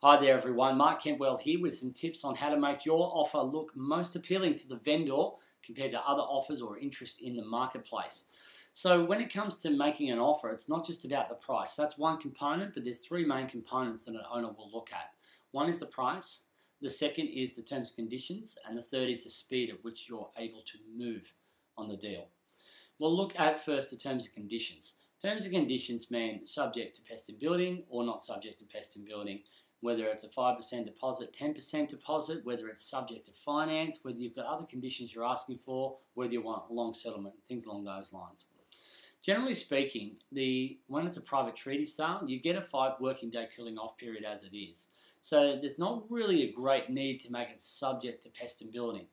Hi there everyone, Mark Kentwell here with some tips on how to make your offer look most appealing to the vendor compared to other offers or interest in the marketplace. So when it comes to making an offer, it's not just about the price. That's one component, but there's three main components that an owner will look at. One is the price, the second is the terms and conditions, and the third is the speed at which you're able to move on the deal. We'll look at first the terms and conditions. Terms and conditions mean subject to pest and building or not subject to pest and building. Whether it's a 5% deposit, 10% deposit, whether it's subject to finance, whether you've got other conditions you're asking for, whether you want a long settlement, things along those lines. Generally speaking, when it's a private treaty sale, you get a 5 working day cooling off period as it is. So there's not really a great need to make it subject to pest and building.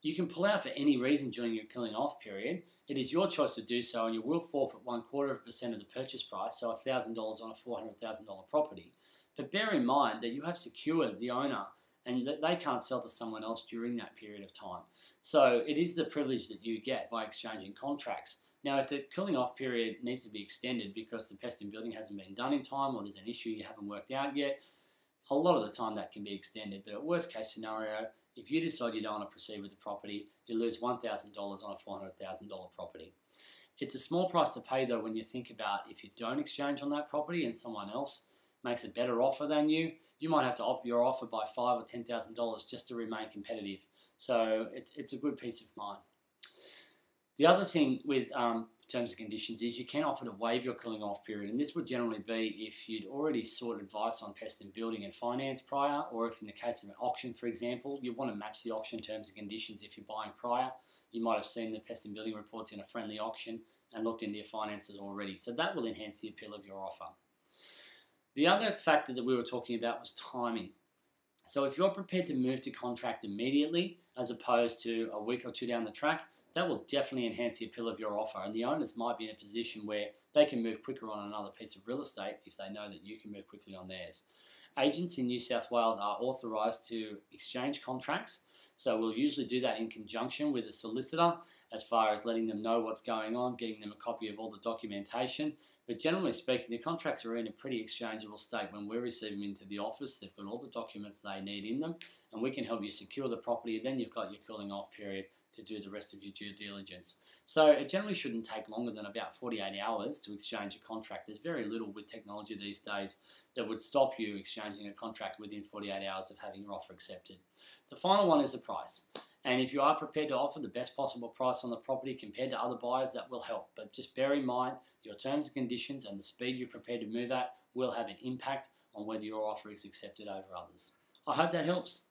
You can pull out for any reason during your cooling off period. It is your choice to do so, and you will forfeit 1/4% of the purchase price, so $1,000 on a $400,000 property. But bear in mind that you have secured the owner and that they can't sell to someone else during that period of time. So it is the privilege that you get by exchanging contracts. Now, if the cooling off period needs to be extended because the pest and building hasn't been done in time or there's an issue you haven't worked out yet, a lot of the time that can be extended. But at worst case scenario, if you decide you don't want to proceed with the property, you lose $1,000 on a $400,000 property. It's a small price to pay though when you think about if you don't exchange on that property and someone else makes a better offer than you, you might have to up your offer by $5,000 or $10,000 just to remain competitive. So it's a good peace of mind. The other thing with terms and conditions is you can offer to waive your cooling off period, and this would generally be if you'd already sought advice on pest and building and finance prior, or if in the case of an auction, for example, you want to match the auction terms and conditions if you're buying prior. You might have seen the pest and building reports in a friendly auction and looked into your finances already. So that will enhance the appeal of your offer. The other factor that we were talking about was timing. So if you're prepared to move to contract immediately as opposed to a week or two down the track, that will definitely enhance the appeal of your offer, and the owners might be in a position where they can move quicker on another piece of real estate if they know that you can move quickly on theirs. Agents in New South Wales are authorised to exchange contracts, so we'll usually do that in conjunction with a solicitor as far as letting them know what's going on, getting them a copy of all the documentation. But generally speaking, the contracts are in a pretty exchangeable state. When we receive them into the office, they've got all the documents they need in them, and we can help you secure the property, and then you've got your cooling off period to do the rest of your due diligence. So it generally shouldn't take longer than about 48 hours to exchange a contract. There's very little with technology these days that would stop you exchanging a contract within 48 hours of having your offer accepted. The final one is the price. And if you are prepared to offer the best possible price on the property compared to other buyers, that will help. But just bear in mind, your terms and conditions and the speed you're prepared to move at will have an impact on whether your offer is accepted over others. I hope that helps.